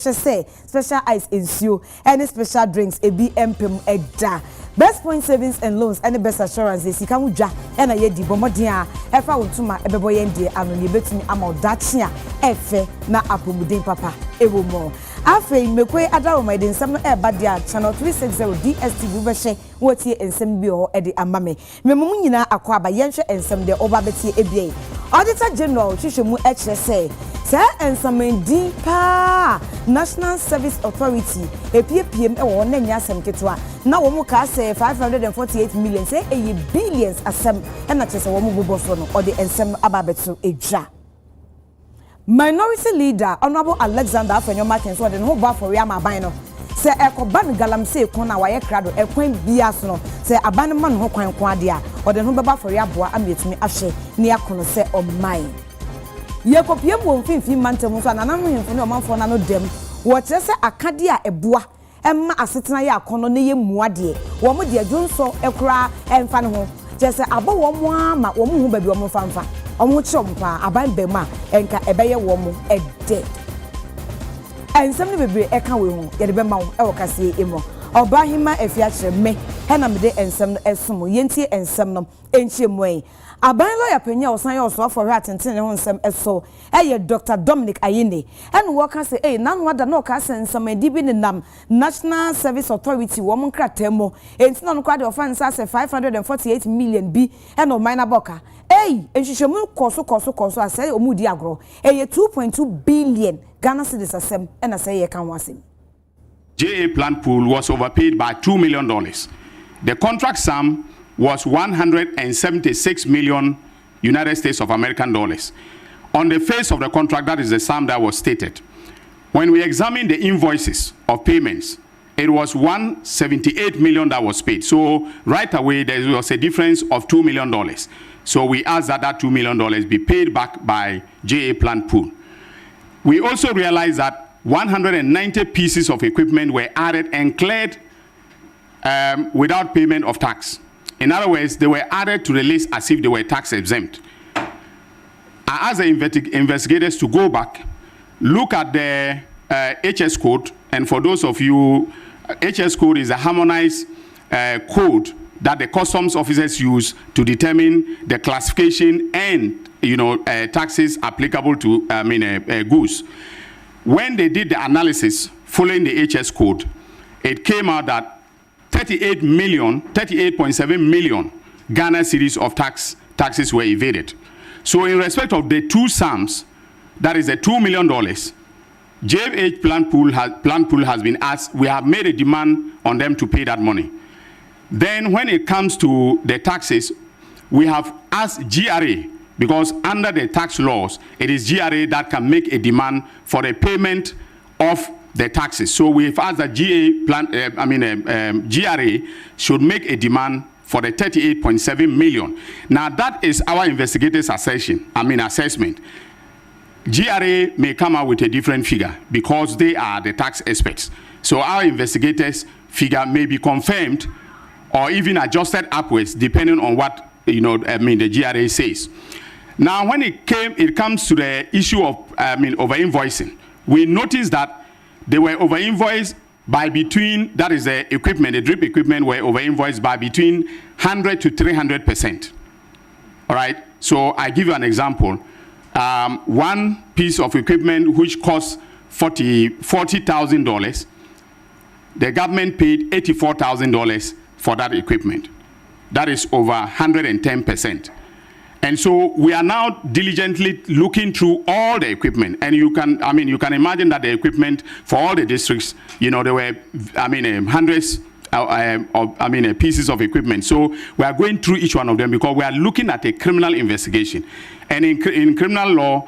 say special ice ensure any special drinks a BMPM edda best point savings and loans any best assurances sika wudwa na ye di bomodin a efa wontuma ebebo yende ano ne betumi ama dachi a efe na apomuden papa ewo mo afei mekwe adawo my den sam eba dia channel 360 DSTV behye wotie ensem bi ho e de amame memum nyina akwa aba yenhwe ensem de oba betie ebie Auditor General Chishemu HSA say ensamendi pa National Service Authority APPM e won nya asem ketwa na wo mu ka say 548 million say e billions asem e na chese wo mu boboso no or the ensem ababeto edwa Minority Leader Honorable Alexander Afenyomakin so de no ba for ya maban no say ekoban galamsey kon na waye krado ekwan bias no say aban man ho kwan ade a o de no beba for ya boa ametumi ahye ne yakono say omai yekopiem wo mfimfim mantem so ananam hemfo ne omanfo na no dem wo kire say akade a eboa emma asetena ya akono ne ye muade wo mo de adwonso ekura emfa ne ho kire say abo wo mo ama wo mo hu ba bi wo mo famfa omo chompa aban bema enka ebeye wo mo ede ensem ne bebre eka we hu ye de be ma wo e wo kase emo obahima efiakire me hena mede ensem no esomo yentie ensem no enchie moe aban lawyer penya osan ye oso for atenten ne ho nsem eso eye Dr. Dominic Ayine en wo ka say nanu ada no ka say ensem edi bi ne nam National Service Authority wo mon kratemo entina no kwa de offense say 548 million bi en o minor boka enhwehwemu koso asay omudi agro 2.2 billion Ghana cedis asem and asay kan wasem JA plant pool was overpaid by $2 million. The contract sum was 176 million United States of American dollars. On the face of the contract, that is the sum that was stated. When we examined the invoices of payments, it was 178 million that was paid. So right away, there was a difference of $2 million. So we asked that $2 million be paid back by JA plant pool. We also realized that 190 pieces of equipment were added and cleared without payment of tax. In other words, they were added to the list as if they were tax exempt. I asked the investigators to go back, look at the HS code, and for those of you, HS code is a harmonized code that the customs officers use to determine the classification and taxes applicable to goods. When they did the analysis following the HS code, it came out that 38.7 million Ghana cedis of taxes were evaded. So in respect of the two sums, that is the $2 million, JFH plant pool has been asked, we have made a demand on them to pay that money. Then when it comes to the taxes, we have asked GRA, because under the tax laws, it is GRA that can make a demand for the payment of the taxes. So we've asked that GRA should make a demand for the 38.7 million. Now that is our investigators' assessment. GRA may come out with a different figure because they are the tax experts. So our investigators' figure may be confirmed or even adjusted upwards depending on what the GRA says. Now, when it comes to the issue of over-invoicing, we noticed that they were over-invoiced by between, that is the equipment, the drip equipment were over-invoiced by between 100 to 300%. All right, so I give you an example. One piece of equipment which costs $40,000, the government paid $84,000 for that equipment. That is over 110%. And so we are now diligently looking through all the equipment, and you can imagine that the equipment for all the districts, there were, hundreds of pieces of equipment. So we are going through each one of them because we are looking at a criminal investigation, and in criminal law,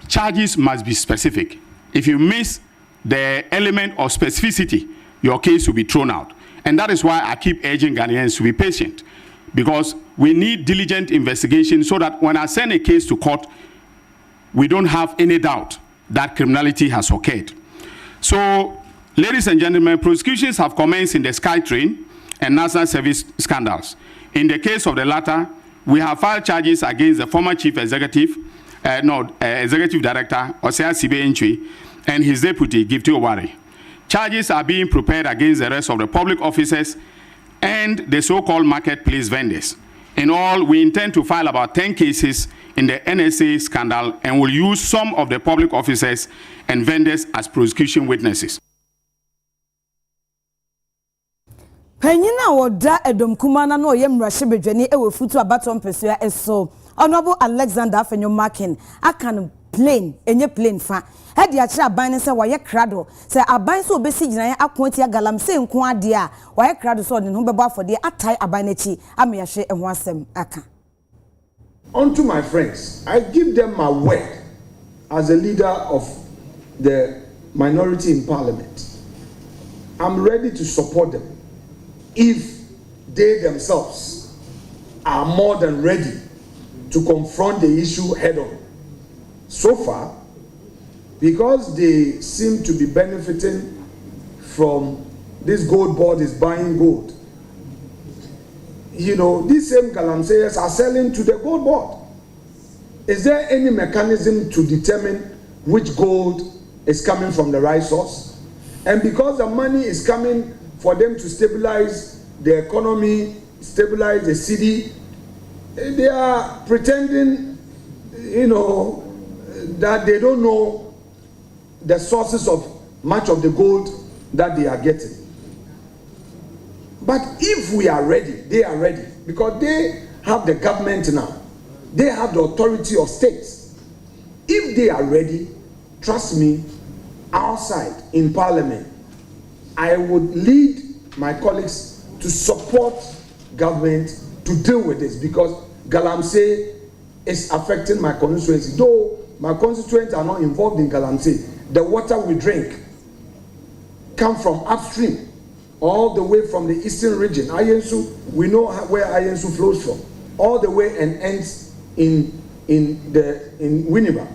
charges must be specific. If you miss the element of specificity, your case will be thrown out, and that is why I keep urging Ghanaians to be patient, because we need diligent investigation so that when I send a case to court, we don't have any doubt that criminality has occurred. So, ladies and gentlemen, prosecutions have commenced in the SkyTrain and National Service scandals. In the case of the latter, we have filed charges against the former chief executive, executive director, Osea Sibe Entry, and his deputy, Gifty Owari. Charges are being prepared against the rest of the public officers and the so-called marketplace vendors. In all, we intend to file about 10 cases in the NSA scandal and will use some of the public officers and vendors as prosecution witnesses. Penyina oda edom kumana no ye mrahye bedwani ewe futu abaton pesua eso Honorable Alexander Afenyomakin akan plane enye plane fa hedi a kira aban ne se waye krado se aban so obesi gina akonti ya galamsey nko ade a waye krado so de no bebo afode atai aban na chi ameyahwe eho asem aka. Unto my friends, I give them my word as a leader of the minority in parliament. I'm ready to support them if they themselves are more than ready to confront the issue head on. So far, because they seem to be benefiting from this gold board is buying gold, you know, these same galamseyers are selling to the gold board. Is there any mechanism to determine which gold is coming from the right source? And because the money is coming for them to stabilize the economy, stabilize the city, they are pretending, you know, that they don't know the sources of much of the gold that they are getting. But if we are ready, they are ready, because they have the government now. They have the authority of states. If they are ready, trust me, outside in parliament, I would lead my colleagues to support government to deal with this, because galamsey is affecting my constituency. Though my constituents are not involved in galamsey, the water we drink come from upstream, all the way from the eastern region. Ayensu, we know where Ayensu flows from, all the way and ends in Winneba.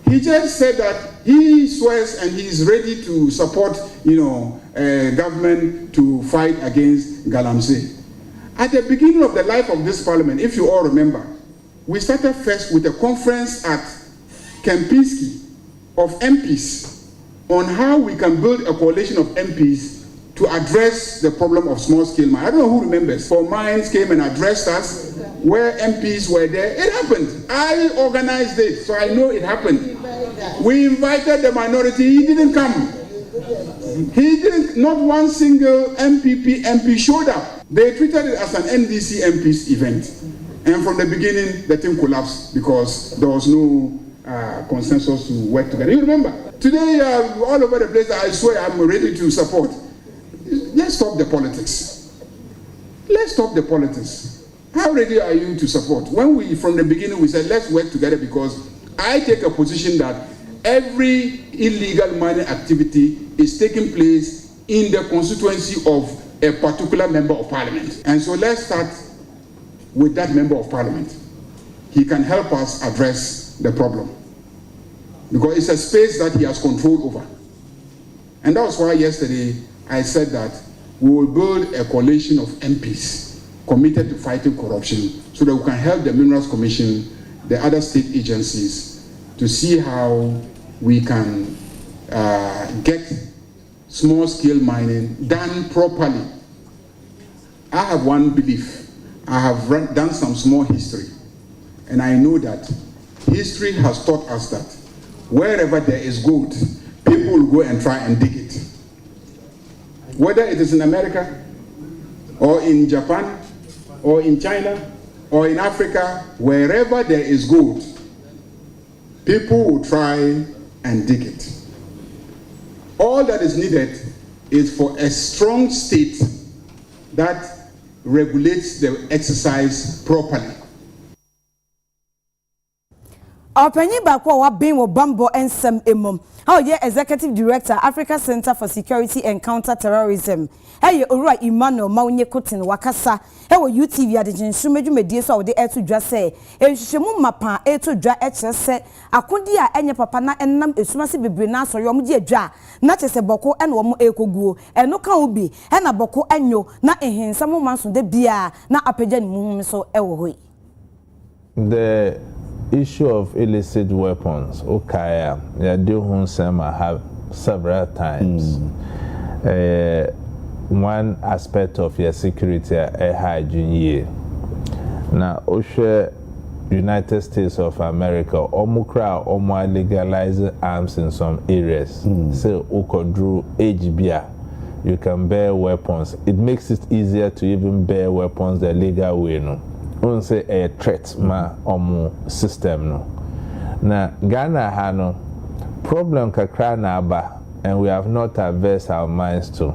He just said that he swears and he is ready to support, government to fight against galamsey. At the beginning of the life of this parliament, if you all remember, we started first with a conference at Kempinski of MPs on how we can build a coalition of MPs to address the problem of small-scale mines. I don't know who remembers. For Mines came and addressed us, where MPs were there. It happened. I organized it, so I know it happened. We invited the minority. He didn't come. He didn't. Not one single MP showed up. They treated it as an NDC MPs event. And from the beginning, the thing collapsed because there was no consensus to work together. You remember? Today, all over the place, I swear I'm ready to support. Let's stop the politics. Let's stop the politics. How ready are you to support? When we, from the beginning, we said, let's work together, because I take a position that every illegal mining activity is taking place in the constituency of a particular member of parliament. And so let's start with that member of parliament. He can help us address the problem, because it's a space that he has control over. And that was why yesterday I said that we will build a coalition of MPs committed to fighting corruption, so that we can help the Minerals Commission, the other state agencies, to see how we can get small-scale mining done properly. I have one belief. I have done some small history, and I know that history has taught us that wherever there is gold, people will go and try and dig it. Whether it is in America, or in Japan, or in China, or in Africa, wherever there is gold, people will try and dig it. All that is needed is for a strong state that regulates the exercise properly. Openyi bakwa wa bin wo bambo ensem emom. How ye Executive Director, Africa Center for Security and Counter-Terrorism. Hey, Ora Emmanuel Maunye Kotin Wakasa. Hey, UTV adijin sumedwumedie so de eto dwa se. Ehwehwemu mapa eto dwa eche se akodi a enye papa na ennam esumase bebre na asori omo die dwa na chese boko ene omo ekoguo. Eno kan obi ena boko enyo na ehinsam manso de bia na apagya ni muhum so ewo hoi. The issue of illicit weapons, okay, yeah, do some have several times. One aspect of your security high junior. Now, Osha United States of America, Omukra, Omwa legalize arms in some areas. So, Okodru, HBA, you can bear weapons. It makes it easier to even bear weapons the legal way. No, don't say a threat ma omu system. No, now Ghana ha no problem kakra na aba, and we have not averse our minds to.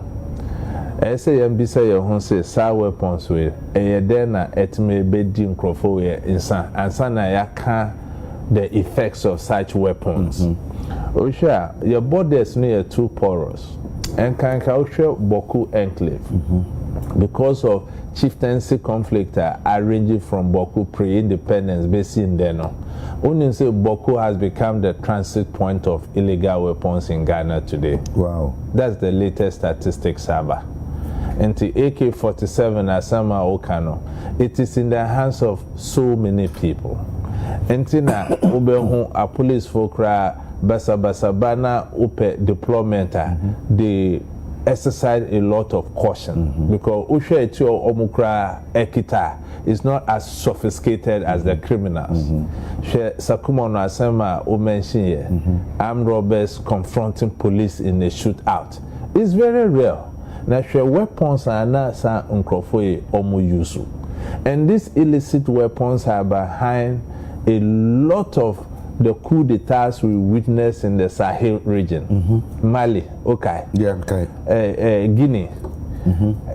I say say your home say sa weapons we then na etime be di nkrofo we insan ansa na ya ka the effects of such weapons. Osha your borders near too porous and can Osha Boku enclave because of chieftaincy conflict arranging from Boku pre-independence based in Deno. Only say Boku has become the transit point of illegal weapons in Ghana today. Wow, that's the latest statistics Saba. And the AK-47 Asama Okano, it is in the hands of so many people. And tina ubehu a police folkra basa bana upe deployment they exercise a lot of caution because ushe etio omukra ekita is not as sophisticated as the criminals. Sakuma no Asama o mention here armed robbers confronting police in a shootout. It's very real. Now, weapons are not some uncrofoe omu yusu. And these illicit weapons are behind a lot of the coup d'etats we witness in the Sahel region. Mali, okay. Yeah, okay. Guinea,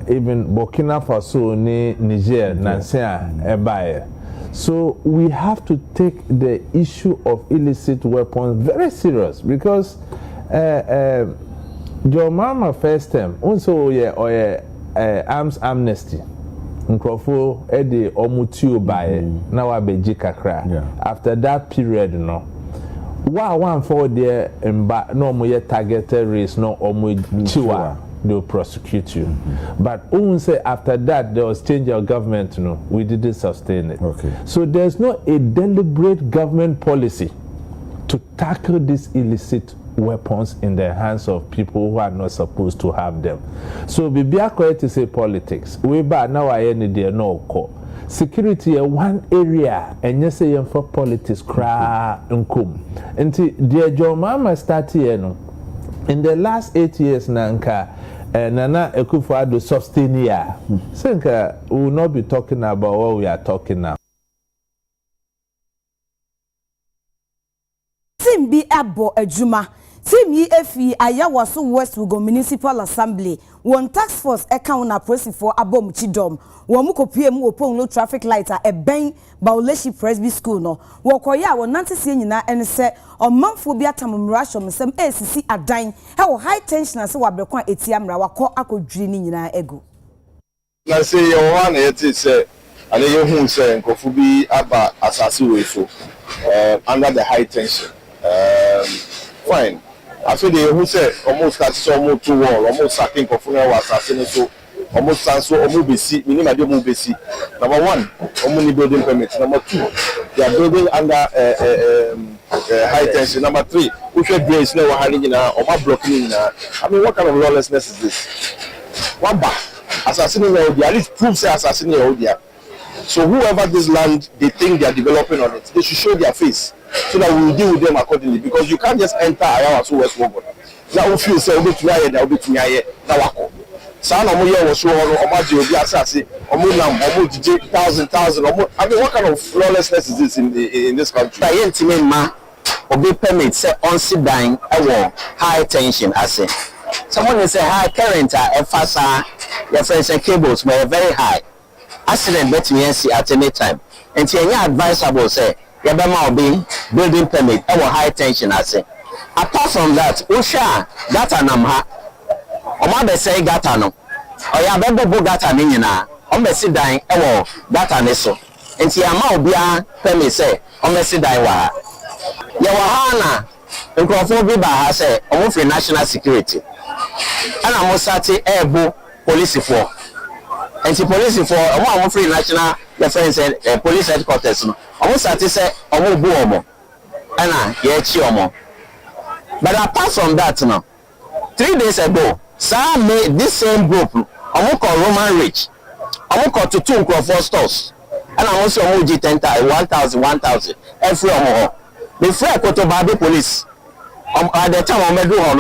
even Burkina Faso, Niger, Nansia, Ebaye. So we have to take the issue of illicit weapons very serious because your mama first time also arms amnesty nkrofo ede omutio bae na wa beji kakra after that period no one for there no mo targeted race no omuchiwa they'll prosecute you but say after that there was change of government no we didn't sustain it. Okay, so there's not a deliberate government policy to tackle this illicit weapons in the hands of people who are not supposed to have them. So we are going to say politics. We bad now I any there no call. Security one area and you say for politics cry unkum. And dear John Mama started in the last 8 years nanka Nana Ekufuado sustain here. Think we will not be talking about what we are talking now. Simbi abo ejuma. Team EFE Ayawaso West Wugo Municipal Assembly one task force account na pressing for abom chidom wo mu kopie mu opon no traffic light a ben Bauleshi Presby School no wo koya wo nantesie nyina ene se omanfo bi atamumra shomsem ACC adan he wo high tension ase wa brekwan etiamra wakọ akodwiri ni nyina ego na say you wan yet say and you hu say nkofu bi aba asase we so under the high tension fine. After the who said almost start so to wall, almost sacking of assassin so almost so omubisi, minimum mubisi. Number one, omuni building permits. Number two, they are building under high tension. Number three, we should be no handing in or blocking. I mean, what kind of lawlessness is this? One bar assassinating at least proves assassinating. So whoever this land they think they are developing on it, they should show their face. So that we will deal with them accordingly because you can't just enter Ayawaso West Wogon. Now if you say obi tuyaye na obi tuyaye na wako. Sa na omo ye wo so ono omaji obi asase omo nam omo jije thousand omo. I mean what kind of lawlessness is this in this country? By yentime ma obi permit say on sit down ewo high tension ase. Someone say high current fasa your friends and cables may very high. Accident between see at any time. And you advisable say Yabama obi building permit our high tension ase. Apart from that, Usha data namha. Oma be say data no. Oya be bo data ni nyina. O be sit dan our data ne so. Enti ama obi a permit say o be sit dan wa. Ye wa ha na nkrofo bi ba ha say o free national security. Ana mo sati ebo police for. Enti police for o free national defense police headquarters no. Omo sati say omo bu omo ana ye chi omo But apart from that, now, 3 days ago, this same group, I'm called Roman Rich, I'm called to 2 Crawford stores, and I'm also 1,000, every hour. Before I go to Baby Police, at the time I'm doing on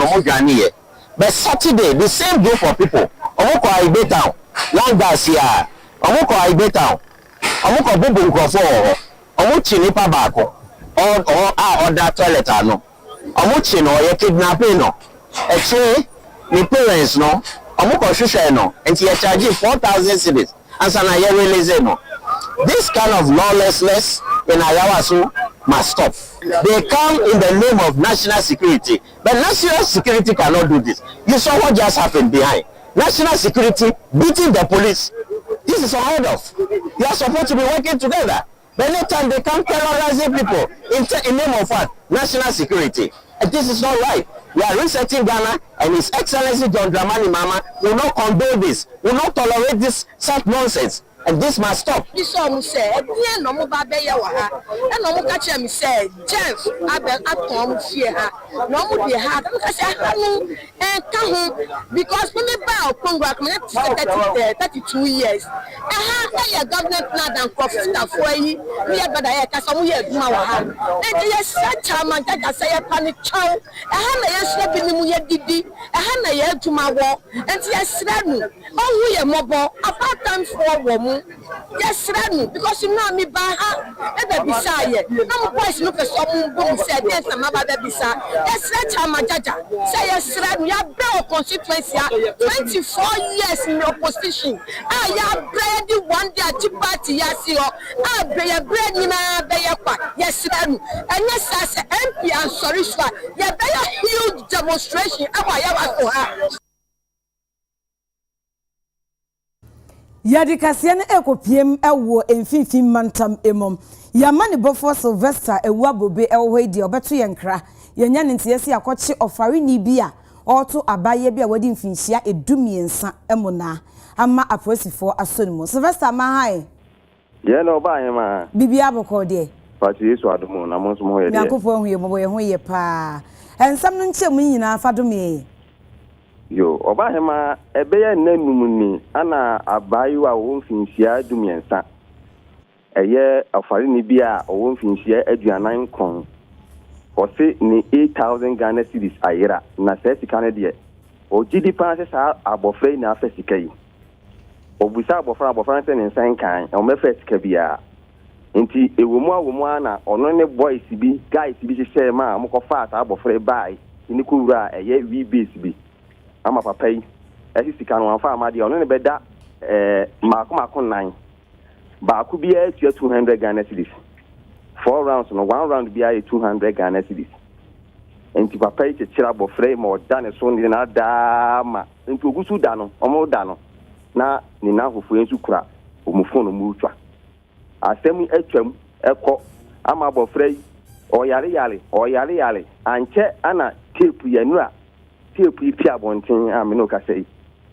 but Saturday, the same group of people, I'm called Ibe Town, Landguard here, I'm called Ibe Town, I'm called Bubu Crawford, I'm Chinipa Bako, or that toilet, I know. Chino, you kidnapping no. Actually, the parents no. Shusha no. And he charging 4,000 cedis. And so now you release no. This kind of lawlessness in Ayawasu must stop. They come in the name of national security, but national security cannot do this. You saw what just happened behind. National security beating the police. This is unheard of. You are supposed to be working together. But anytime they come terrorizing people in name of what? National security. And this is not right. We are resetting Ghana, and His Excellency John Dramani Mama will not condone this, will not tolerate this such nonsense. And this must stop. This one say, "Ebien no mo ba be ye wa ha." E no mo ka che mi say, "Jeff, abel atom fie ha." No mo be ha. Mo ka say hanu ka ho because me ba okongwa me 32 years. Ha government plan and profit for yi. Me bada ye ka so mo ye aduma wa ha. E dey such a man that say panic chow. Na ye sre bi ni mu ye didi. Na ye aduma wo. Enti ye sre nu. Owu ye mobo apart time for wo. Yes, Ranu, because you know me by her, ever beside you. No question look at some boom said, yes, I'm about beside. Yes, Jaja. Say yes, Ranu, you have built constituency 24 years in your position. I have bread one day at Chipati Yasio. I pay a bread in a bayapa. Yes, Ranu. And yes, as an MP, I'm sorry, sir. You have a huge demonstration. Yadi kasiane ekopiem ewo emfimfim mantam emom yamane bofo Sylvester ewuabobe ewhedi obeto yenkra yenya ntiesi akwachi ofare ni bia oto abaye bia wadi mfinhia edumiensa emona ama aposifo asonimo Sylvester mahai ye no ba hema bibia boko de pati Yesu adomo na monso mo ye de yakofo huye mobo ye hoye pa ensam no nche mu nyina fadome yo oba hema ebe ye nanum ni ana abayiwa wo mfinhia adumiensa eye afare ni bia wo mfinhia aduanan kon ose ni 8,000 Ghana cedis ayira na sesika ne de o gidi pa se sa abofre na afesika yi obusa abofra se ne nsan kan o mefesika bia nti ewomu na ono ne boys bi guys bi hye ma amkofa ata abofre bai ni kuwura eye we base bi ama papa yi sika no anfa amade ono ne beda mako 9 baaku bi a 200 Ghana cedis 4 rounds no 1 round bi a 200 Ghana cedis enti papa yi chira bofre ma oda ne so ni na da ma enti ogusu da no omo da no na ni na hofu ensu kura omufo no mu twa asem atwam ekọ ama bofre yi oyare anche ana tape yanura tape pi abonten ameno ka sei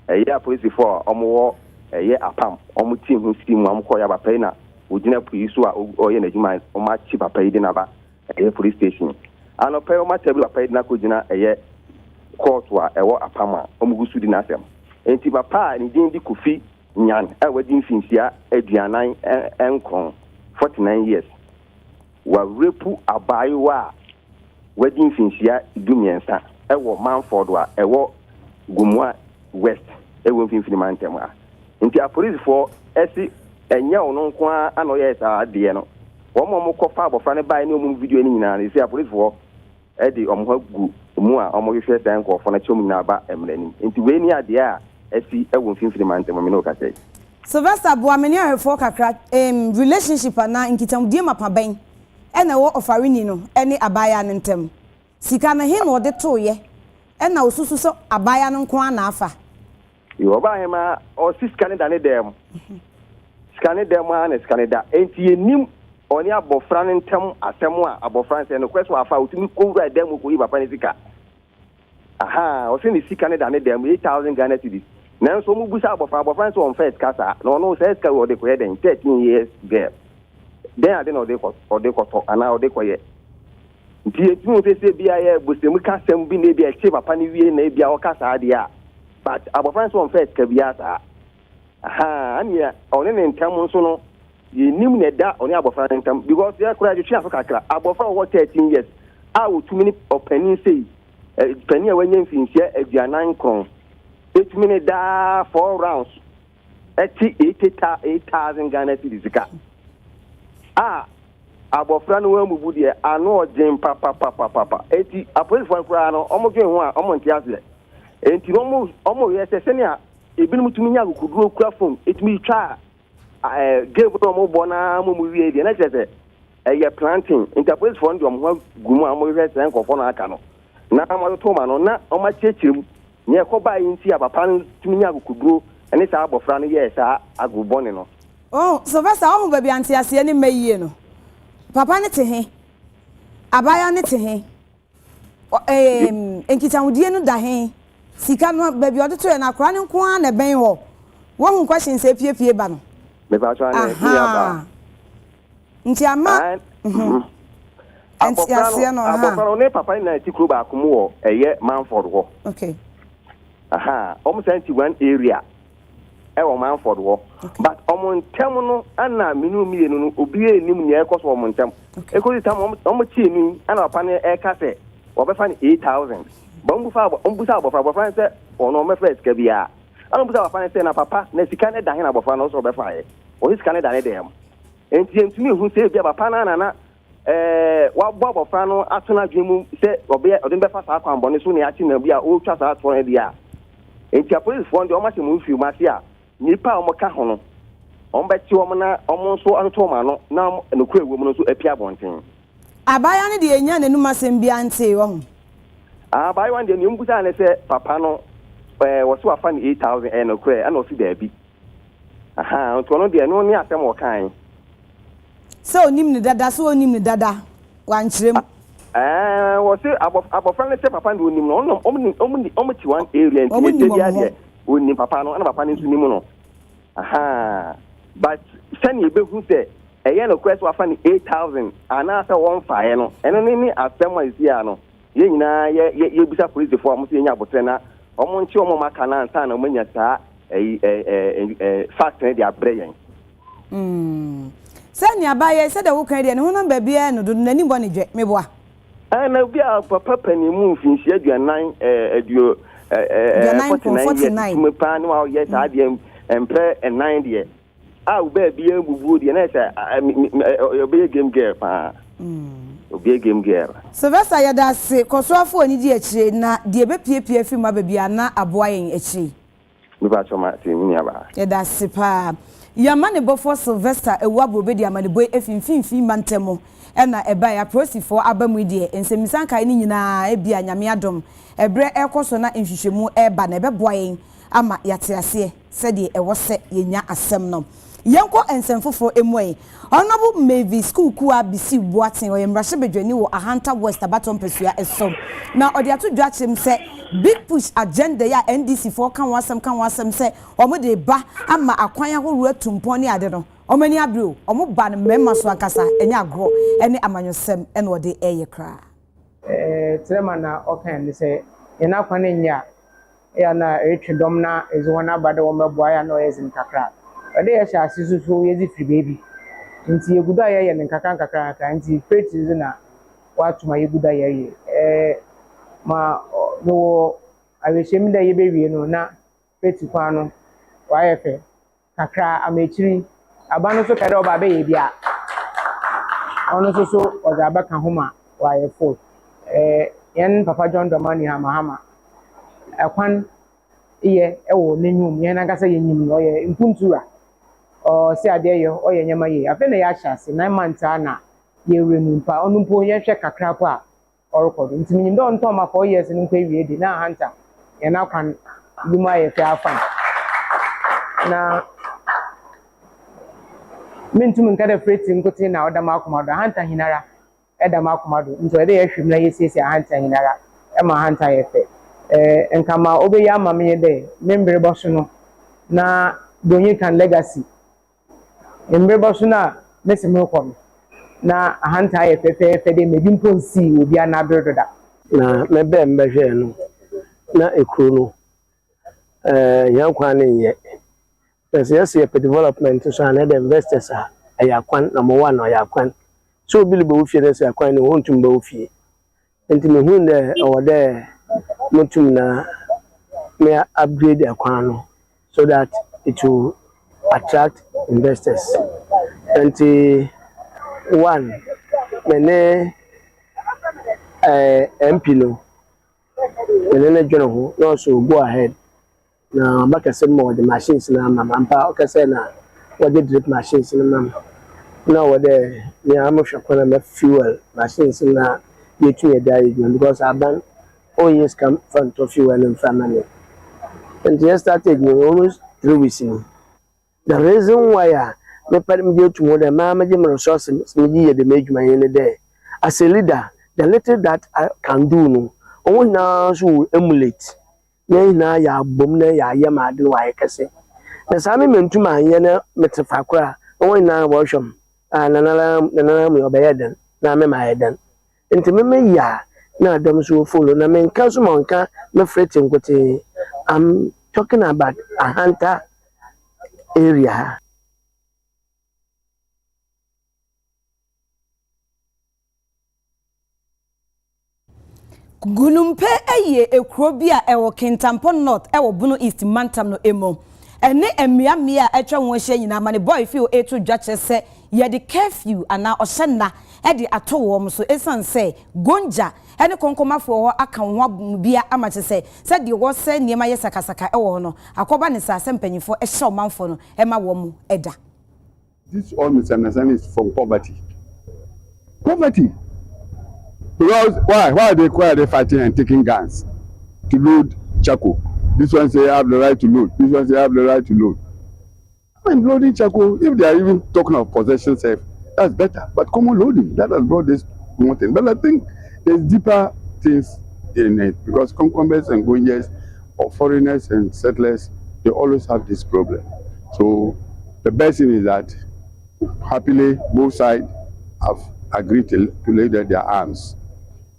eye police for omo eye apam omo team hu steam am ko ya ba pay na ogina police a oye na juma o ma chi papa yi na ba eye police station ano pay o ma table papa yi na ko gina eye court wa ewo apam a omo gusu di na asem enti papa ni din di kofi nyan e wadi mfinsia aduanan enkon 49 years wa repu abayiwa wadi mfinsia dumiensa ewo Manford wa ewo Gumwa West ewo mfinfini mantem a nti a police for esi enye ono nko ano ye sa de no wo mo kofa abofra ne bai ne omu video ni nyina ne si a police for e de omo gu mu a omo hwehwe san ko fo na chom na ba emrani nti we ni ade a esi ewo mfinfini mantem me no ka sei Sylvester Boameni ahefo kakra relationship na nkitamdie mapaban ena wo ofarini no ene abaya ne ntem sika na he no de toye ena osusu so abaya no nko ana afa yo ba he ma o siskane da ne dem skane dem ana skane da enti enim oni abofra ne ntem asem a abofra se no kweso afa otumi kowura dem ko yi papa ne sika aha o se ni sika ne da ne dem 8,000 Ghana cedis na so mu busa abofra so on first kasa no say ska wo de ko ye den 13 years girl then ade no de ko to ana o de ko ye nti etu se bia ye bosemu kasem bi na bia che papa ni wie na bia o kasa de a but abofran so on first ka bia sa aha ania one ne ntam nso no ye nim na da one abofran ntam because ya kura je afọ kakra abofran wo 13 years a wo tumi ni opani sei pani a wanya mfinsia aduanan kron etumi ni da 4 rounds 8,000 Ghana cedis ka abofra no wa mubu de ano ojen papa eti apolice fo kura no omo dwen ho a omo ntiase enti omo ye se ne a ebinum tumi nya akukuduro kura phone etumi twa game no omo bo na mo mu wie de na chese ye planting enti apolice fo ndom ho gumu omo ye se nkofo na aka no na mo to ma no na omo chechirim ne ekoba yinti abapa no tumi nya akukuduro ene sa abofra no ye sa agubone no so vesa omo baby antiase ne mayie no papa ne te he abaya ne te he enkitawudie no da he sika no baby odoto e na akra ne nko a na ben ho wo hu question se pie ba no me ba so na pie ba nti ama antiase no ha abofra no papa na tikro ba akomo wo eye Manford ho okay almost 21 area ewo Manford wo but omontem no ana minu mienu no obi enim ne ekoso omontem ekozi tam omochi enu ana papa ne eka se obefa ne 8,000 bombufa abofra se ono me first ka bia ana busa papa ne se na papa na sika ne da he na abofra no so obefa ye o sika ne da ne dem enti entumi hu se bia papa na wa bo abofra no atona dwemu se obe odin befa sa akwan bone so ne achi na bia o twa sa atona bia enti police fo ndi o ma se mu fi ma se a nipa o ka ho no on beti o na o so anto ma no na no ku ewo mu no so apia bonten abaya ne de enya nenu masem bia nte wo ho abaya wan de nyum buta ne se papa no wo so afa ni 8,000 no ku e na o fi da bi to no de no ni asem o kan so onim ni dada so onim ni dada wan kirem wo se abofra ne se papa ndi onim no om ti one area nti e dia de onim papa no na papa ne nsu nim no but sani ebehu se eye no kwese wafa ni 8,000 ana sa won fae no eno ni asem isi ya no ye nyina ye bisa police for am se nya abotre na omo nchi omo maka na nsa na omanya saa fact ne dia breyen sani abaye se de wo kan de ne hono ba bia no do nani bo ne dwe meboa na bia papa pani mu finsi aduanan aduo 49 me pa no wa ye saa de empre 9 de we be bia bubu de na say obe game girl pa obe game girl Sylvester yada se kosoafo ani di akire na de be piepie fi ma ba bia na aboa yen akire me ba choma ti ni aba yada se pa yamane bofo Sylvester ewu abrobe di amane boy efinfinfin mantemo ena eba ya prosifo abamu die ensemisan kai ni nyina ebia nyame adom ebre ekoso na nhwehwemu eba na ebeboa yen ama yate ase se de ewose yenya asem no yenko ensemfofo emoi honorable Mavi school kuwa bisi boaten o yemrahye bedwani wo Ahanta West abaton pesua eso na odi ato dwachem se big push agenda ya NDC for kan wasem se omo de ba ama akwan ahoro atumpon ne ade no omani abro omo ba ne memma so akasa enya agro ene amanyosem ene ode eye kra trema na okan ni se ina kwan nya ya na etwedom na ezuwana bade wo meboa ya no ezin kakra ade ya sha asisusu yezi free baby nti yeguda ya ne kakra nti faith na watuma yeguda ya ma no awehemi da ye bewie no na faith kwan no wa yefe kakra amechiri abano so kare oba be ye bia ono so oza abaka homa wa yefo yen papa John Domani hama akwan iye ewo nenyum yen agasa yenyim no ye mpuntura o si ade ye o ye nyama ye afa na ya hyase 9 months na ye renu pa onu mpo ye hwe kakra pa orekodo ntimi nyim do nto ma 4 years nkwa wie di na Hanta ye na kwan bima ye fa afan na mintum nkada freti nkote na oda makomado Hanta hinara eda makomado nto ede ye hwim na ye siesie Hanta hinara e ma Hanta ye fe nkama obe ya mamye de membre boso no na donye kan legacy membre boso na mesimro kom na ahanta ye fefe de mebi mponsi obi anabredo da na mebe mbehwe no na ekuro no yankwan ye yes ye development so na the investors are ayakwan number 1 ayakwan so bili be ofie na se akwan no hontum be ofie enti me hu na ode mutum na me upgrade akwan no so that it will attract investors. 21 mene MP no mene jono ho no so go ahead na makase mo the machines na mama mpa okase na what drip machines na mama na what me am hwekwana na fuel machines na yetu edai because aban always come front of fuel and family and just started almost 3 weeks in. The reason why me parim dey to the mama jim resources me the make my in there as a leader the little that I can do no on na so emulate na ya bom na ya yama de wa kase na sami mentum anye na metefa kora on na worship na me obeyeden na me maeden enti me ya na adam so follow na me nka so monka me fretin kote I'm talking about a hunter area. Gulumpe eye ekuro bi a ewo Kintampo North ewo Bunu East Mantam no emo ene emia atwa won hye nyina ma ne boy fi o etu dwache se ye de curfew ana ohye e de ato wo so esan se gonja ene konkomafo ho aka ho bia amache se de wo se niema ye sakasaka ewo no akoba ne sa sempanyifo e hye omanfo no e ma wo mu eda. This all misunderstanding is from poverty. Because why are they fighting and taking guns to load charcoal? This one say I have the right to load. This one say I have the right to load. I mean, loading charcoal, if they are even talking of possession safe, that's better. But common loading, that has brought this one thing. But I think there's deeper things in it because concumbents and Gonjas or foreigners and settlers, they always have this problem. So the best thing is that happily both sides have agreed to lay down their arms.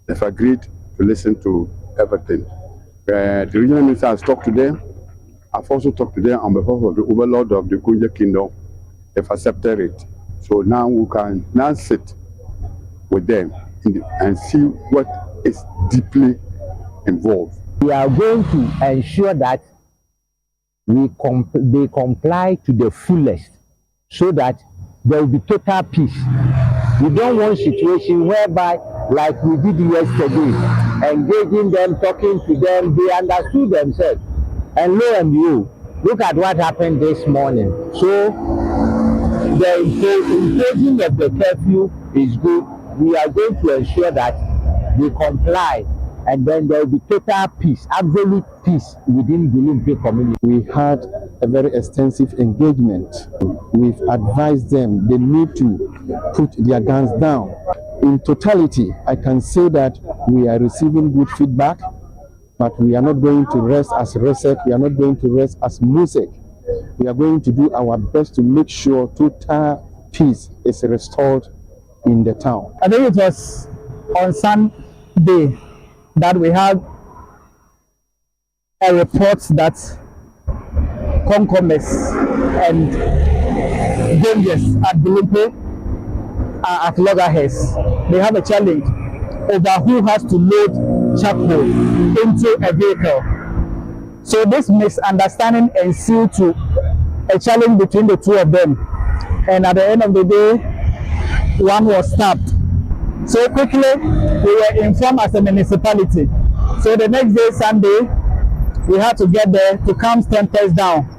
They've agreed to listen to everything. The regional minister has talked to them. I've also talked to them on behalf of the overlord of the Gonja Kingdom. They've accepted it. So now we can now sit with them and see what is deeply involved. We are going to ensure that they comply to the fullest so that there will be total peace. We don't want situation whereby, like we did yesterday, engaging them, talking to them, they understood themselves. And lo and behold, look at what happened this morning. So the imposing of the curfew is good. We are going to ensure that they comply, and then there will be total peace, absolute peace within the Olympic community. We had a very extensive engagement. We've advised them they need to put their guns down. In totality, I can say that we are receiving good feedback, but we are not going to rest as RESEC, we are not going to rest as MUSEC. We are going to do our best to make sure total peace is restored in the town. I think it was on Sunday that we had a report that Concomes and Ganges at Bilimpe are at loggerheads. They have a challenge over who has to load charcoal into a vehicle. So this misunderstanding ensued to a challenge between the two of them. And at the end of the day, one was stabbed. So quickly, we were informed as a municipality. So the next day, Sunday, we had to get there to calm tempers down.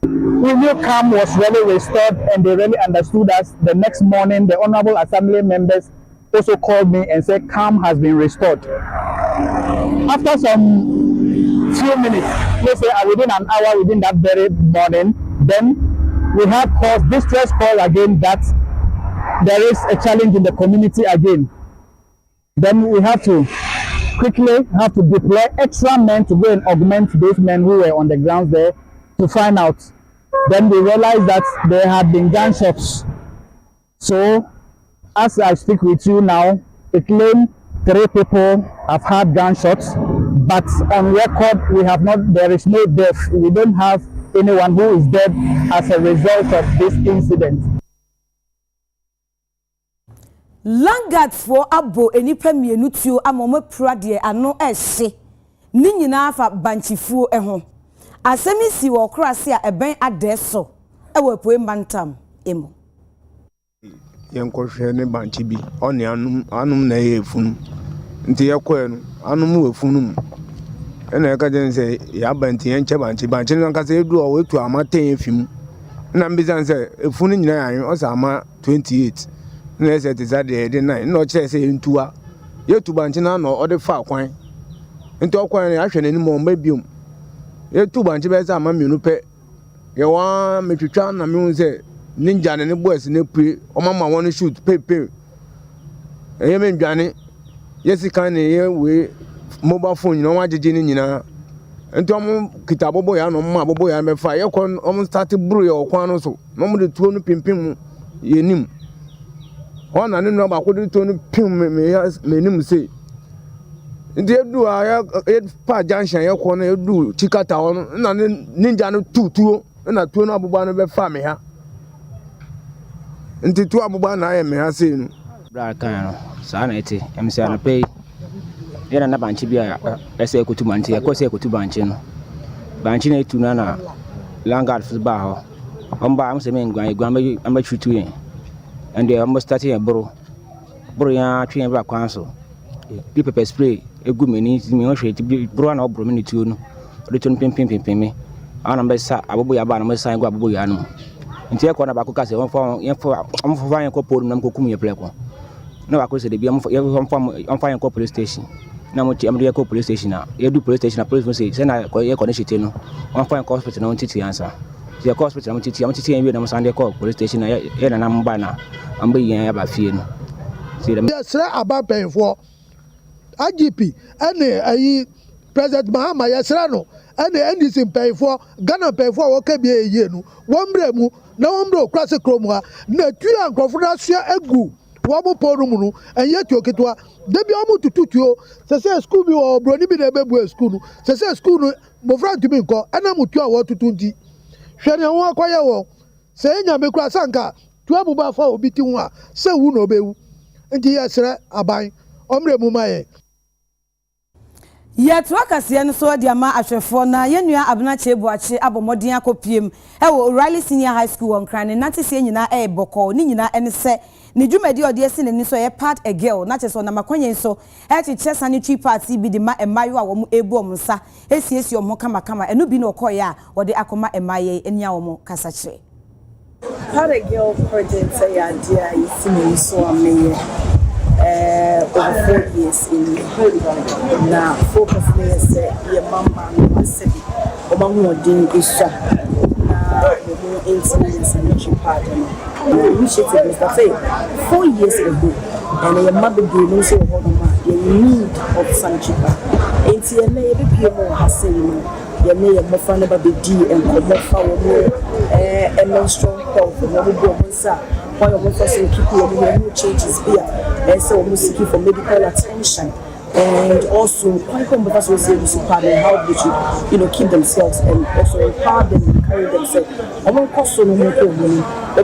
We knew calm was really restored and they really understood us. The next morning, the Honorable Assembly members also called me and said calm has been restored. After some few minutes, let's say within an hour, within that very morning, then we had distress call again that there is a challenge in the community again. Then we have to quickly deploy extra men to go and augment those men who were on the grounds there to find out. Then we realized that there had been gunshots. So as I speak with you now, it claims 3 people have had gunshots, but on record we have not. There is no death. We don't have anyone who is dead as a result of this incident. Landguard for abo enipa mienu tuo amoma pura de ano ehye ni nyina afa banchifuo eho asemi si wo krase a eben adeso ewo poe mantam emo yenkohwe ne banchi bi oni anum na efunu nti yekoe no anum wefunu mu ena ka je nse ya banti yenche banchi no nka se edu o wetu amaten efim na mbizan se efunu nyina yan o sa ama 28 na ese te za de 9 no kire se ntua yetu banchi na no o de fa kwan nti okwan ya hwe nanim o mabiom yetu banchi be za ama mienu pe ye wa metwitwa na me se ninja ne boys ne pre o mama won shoot pepe eye me ndwane yesi kan ne ye we mobile phone nyina wa jeje ni nyina nti om kita bobo ya no mma bobo ya me fa ye kon om start buru ye okwan no so no mo de tuo no pimpim ye nim ona ne no ba ko de tuo no pim me nim se nti edu a ya pa junction ye ko na edu chikata on na ninja no tuo na tuo no aboba no be fa me ha nti tuo aboba na aye me ha se no bra kan no sa na eti emse na pay yana na banchi bia ese ekotu banchi e ko se ekotu banchi no banchi na etu na Landguard fi ba ho omba am se me ngwan am chutu yen and am start here bro ya twen bra kwan so di pepper spray egu meni mi ho hwe ti bro na obro meni tuo no de tun pim me ana mbe sa abobo ya ba na mbe sa ngwa abobo ya no nti e ko na ba ko ka se won fa yen ko poru na mko kum ye pleko na ba ko se de bi am fa yen ko police station na mo ti am de ko police station na ye du police station na police say na ko ye ko ne shite no on fa yen ko hospital na on titi answer ye ko hospital am titi yen wi na mo sande ko police station na ye na mba na am be yen ya ba fie no see dem yes aba penfo IGP ene ayi President Mahama yesra no ene NDC penfo Ghana penfo wo ka bia yie no wombre mu na wombre okrase krom ha na tuya nkofo na sua egu wo mo ponu mu no enye tuoketwa de bia mo tututuo se school bi wo broni bi na bebu school no se school no mo front bi nko ana mo tua wo tutunti hwene wo akwaye wo se enya me kura sanka tua bu ba fa obi ti ho a se wu no bewu nti yesra aban omre mu maye yet wakasiye no so dia ma ahwefo na yenua abenache buache abomodin akopiem ewo O'Reilly Senior High School on Krane natise nyina boko ni nyina ene se ni dwumadi ode esi ne so ye part a girl na cheso na makonyen so che sanitary party bi di ma emayo a wo mu ebu omsa esiesi omo kama enu bi na okoye a ode akoma emaye enia wo mu kasache part a girl project say idea is in so ameye over 4 years in now focus me say your mama no say oba hu odin isha na the incident sanitary part we should say 4 years ago and your mother do so hold on you need of sanitary part enti na e be people ha say you may your mother never be d and come fa wo a menstrual health no go monsa one of us keep you changes here and so we seeking for medical attention and also quite because we say this part and how they should keep themselves and also empower them and carry themselves. There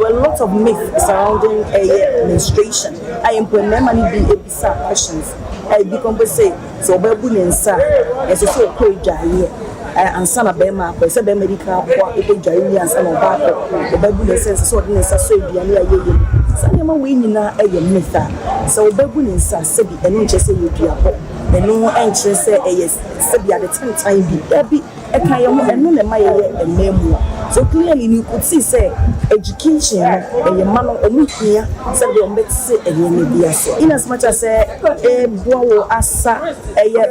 were a lot of myths surrounding menstruation. I implement many bizarre questions. I become say so baby nensa as a so cold here and son of them up say medical and some of the baby sense so so Sanema we nyina mytha so babu ni nsa sebi eno nche se yeduabo eno enche se sebi at the time bi e kan ye ho eno na ma ye ememu so clearly you could see say education e ma no omuhia se de ombet se ene bia so in as much as boawo asa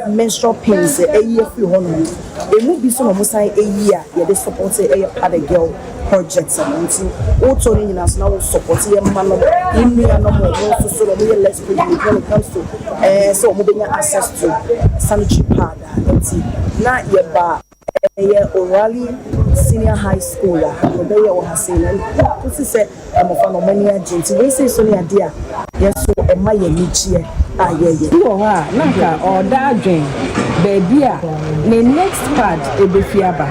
menstrual pains fi ho no emu bi so no musan a ye de support part a girl projects and also in us now support your man in me and no so less when it comes to so moving access to sanitary pad and now your bar O'Reilly senior high school they are hasina to say I'm of no many agents we say so near dear yes so e ma ye nichie ayeye wo ha naka o da adwen baby a the next part ebefiaba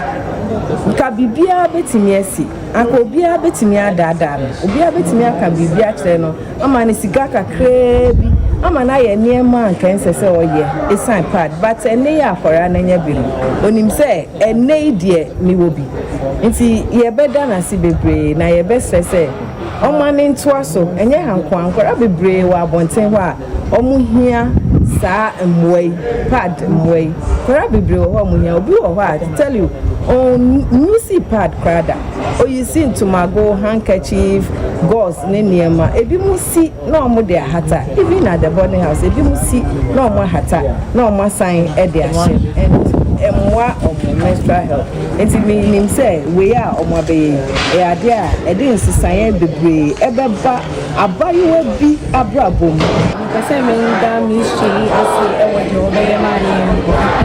nka bibia betimi asi aka obia betimi adada obia betimi aka bibia kire no ama ne siga kakra bi ama na ye niema nka nsese oye esan pad but ene ya akora na nya bi no onim se ene die mi wo bi nti ye beda na si bebre na ye be sese omane ntoa so enye hanko ankora bebre wa abonten ho a omuhia sa mwei pad mwei kora bebre ho omuhia obi ho ha tell you on music pad krada o you see to mago handkerchief gauze ne niema ebi musi na omo de hata even at the boarding house ebi musi na omo hata na omo sign e de ahye emwa of menstrual health enti nim say we are omo be e ade a e de nsisan bebre ebeba abayewa bi abrabom pese me nda mystery asi e wo de obeye mani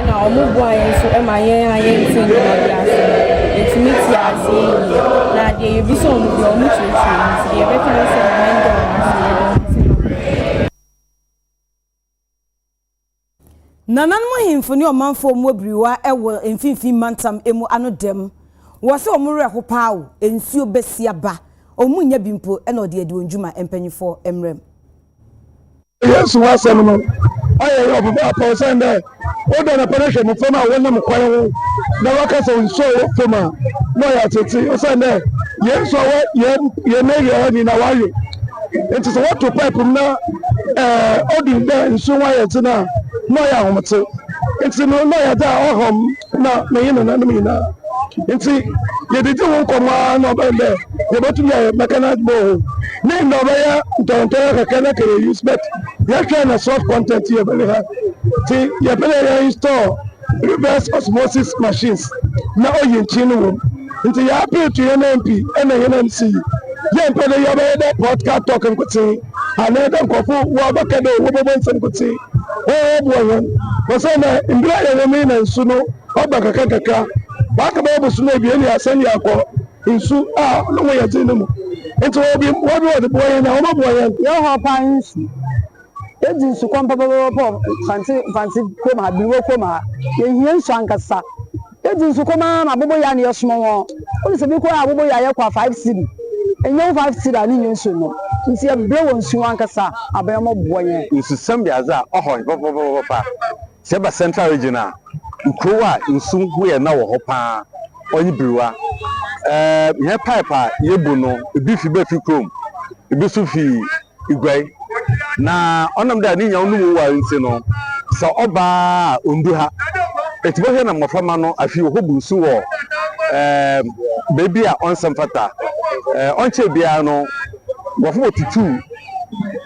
na omo boy so e ma yen ayen tin do asi intimity asi na de you be so omo church e be kan say mendo Nanan mo himfoni o manfo mo briwa ewo emfinfin mantam emu anodem wo se omure ho paawo ensuo besia ba omunya bimpo e na ode ade onjuma empanyifo emrem Yesu wasem no aye yo baba pa sende o do na peneshe mo fama wona mo kwan wo na waka so nso wo fama no ya tete o sende Yesu ye me ye ni na wayo enti so what to pipe na odi de nso wa ye tina no ya homte enti no ya da ohom na me yin na me na enti ye didi won koma no bende ye botu ya mechanic bo ne no ba ya tonto ka kana ke use bet ya kana soft content ye bele ha ti ye bele ya install reverse osmosis machines na oyin chinu nti ya appeal to NMP and NMC ye pele ya ba da podcast talk nkuti ana da nkofo wo ba ka do wo bo nsem nkuti o bo wo so na ndra ya me na nsu no oba kaka ba ka ba bo su na bi ni asani akọ nsu a no wo ya tin mu nti obi wo bi wo boy na wo boy ya ho pa nsu eji nsu kwampa bo fanti ko ma bi wo ko ma ye hie nsu ankasa eji nsu ko ma na bobo ya na yesomo won o se bi ko abobo ya ye kwa 5 cedi enyo 5 cedi ani nsu no nti e bre won nsu ankasa abayamo boye nsu sambiaza oho bo pa se ba central regional ukrowa nsu hu ye na wo ho pa onyi briwa ye pipe ye bu no ebi fi be fi krom ebi su fi igwai na onam da ni nya onu wa nsi no so oba ondu ha etibo he na mofama no afi ho bu nsu wo baby a onsam fata onche bia no wofo otutu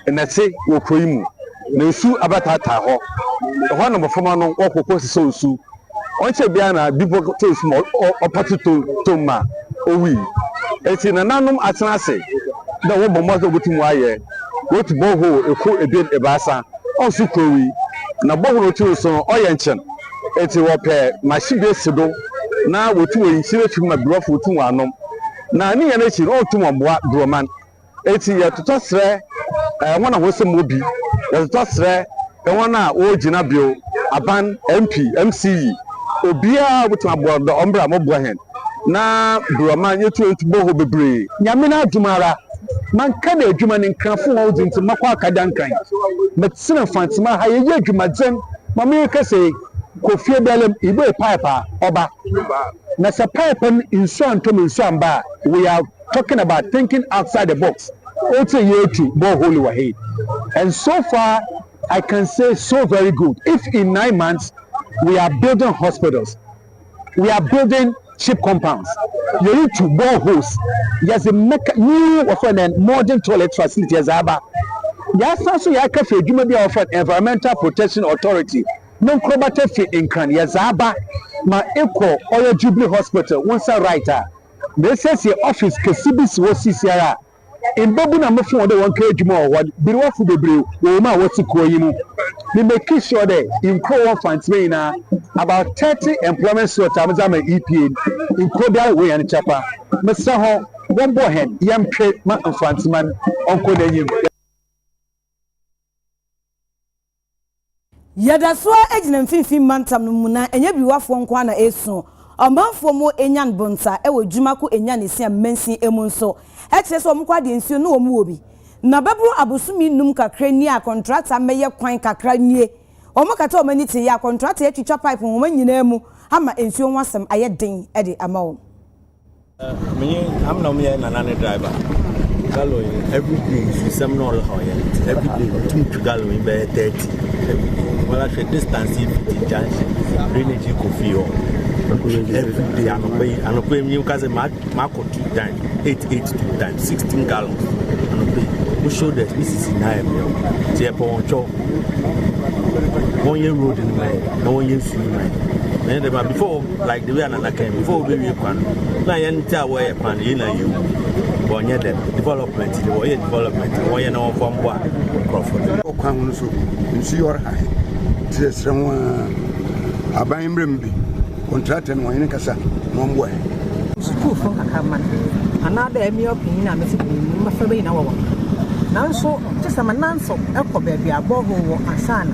enese wo kroimu na nsu abatata ho ho na mofama no okoko sese nsu onche bia na bibo taste mo opatuto toma owi eti na nanum atenase da wo bomo so butumu aye wotu boho eko ebien ebasa onsu krowi na boho otu so oyenchen eti wo pe mashibe sido na wotu wo nsire twuma brofo wotu anom na ni ya na chi otu moboa broman eti ya tutosre wona wosem obi ya tutosre wona o gina bio aban MP MCE obia wotu aboa do ombra moboa hen na broman yetu etu boho bebre nyame na adumara man kana adwuma ne nkrafo wo dzinti makwa akada nkan metsina fantima ha ye adwuma dzen mama kase kofie belem ibe pipe oba na se pipe insu antom insu amba we are talking about thinking outside the box otu yetu borehole wa head and so far I can say so very good if in 9 months we are building hospitals we are building cheap compounds you need to boreholes there's a new often modern toilet facility as aba yasa so ya kafe adwuma bi offer environmental protection authority non crobate fi inkran yazaba ma eko oyo jubilee hospital once writer they say office kesibis wo sisiara in Babuna Mufo, the 1 more, what Biruafu de Brew, Woma, what's a coin. We make sure that in Crow Funds about 30 employment so Tamazama EPA in Koda Way and Chapa. Masaho, one boy head, young trade man and Fransman, Uncle Denim. Yada so ejina mfimfin mantam no muna enya biwafo nkwa na eso omanfo mo enyan bonta e wo dwumako enya ne sia mensin emu nso e kire so omkwa de nsuo no omu obi na babru abosumi num kakra ni a contractor meye kwan kakra nie omukata omani te ya contractor etwitwa pipe ho manyina mu ama nsuo nwasem aye den e de amawo me am no me na nane driver gallo every day system no how every day 2 gallo in be 30 well at distance if junction drainage ko feel every day I'm pay me because my 2 times 8 times 16 gallons and pay we show that this is in high there for chop 1 year road in my no 1 year free man before like the way another came before we kwan na yenta way kwan you know you bonye them development the way development way na from boa profit kwan so nsi yor ha ti esranwa aban mrembi contractor no yin kasa no mbo school from akaman another emi opinion na meti ma fa be na wo nanso just am nanso ekọ be aboho wo asana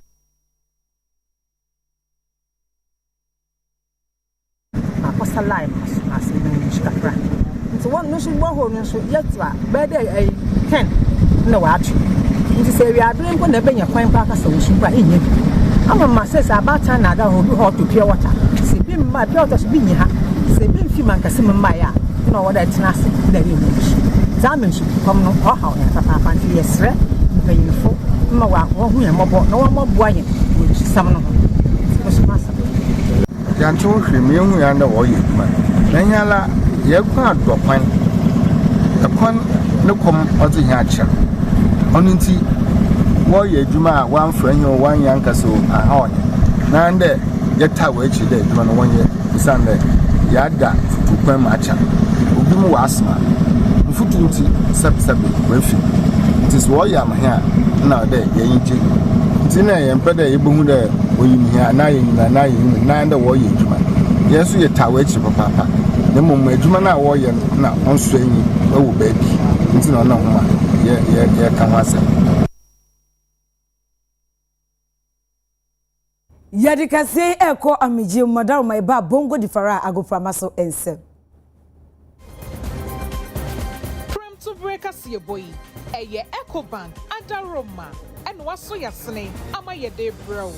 akosa live as in shikra so one no should boho no so yet be dey 10 na wa atu nti se wi adre mpo na be nya kwan pa akasa wo shimpa enye bi ama ma se about time na da ho bi hot to pure water se bi ma pure water so bi nyi ha se bi mfi man kase mma ya na wo da tinase da ri mu zaman shi kom no ho ha ya papa pa nti yesre mpanyinfo mma wa ho hu ya mobo na wo mobo aye wo sam no ho so masa yanto hwemi hu ya na wo ye ma na nyala ye kwa adokwan akwan ne kom ozi nya acha onu nti wo ye adwuma a wan franyo wan yanka so aha onye na nde ye ta we chi de adwuma no wonye isande ya da futukwan ma acha obi mu wa asma mfutu nti sabsabe wafi nti so wo ya ma ha na de ye yinje nti na ye mpeda ye bohu de oyim ha na ye nyina na ye na nde wo ye adwuma yesu ye ta we chi papa ne mum adwuma na wo ye na onso anyi ewo baabi nti na ona homa ye ka wasa Yadikase eko amiji madar mai ba bongo di fara agoframa so ensem Prem to break us your boy eye Eco Bank adaroma and waso yasne ama ye de bro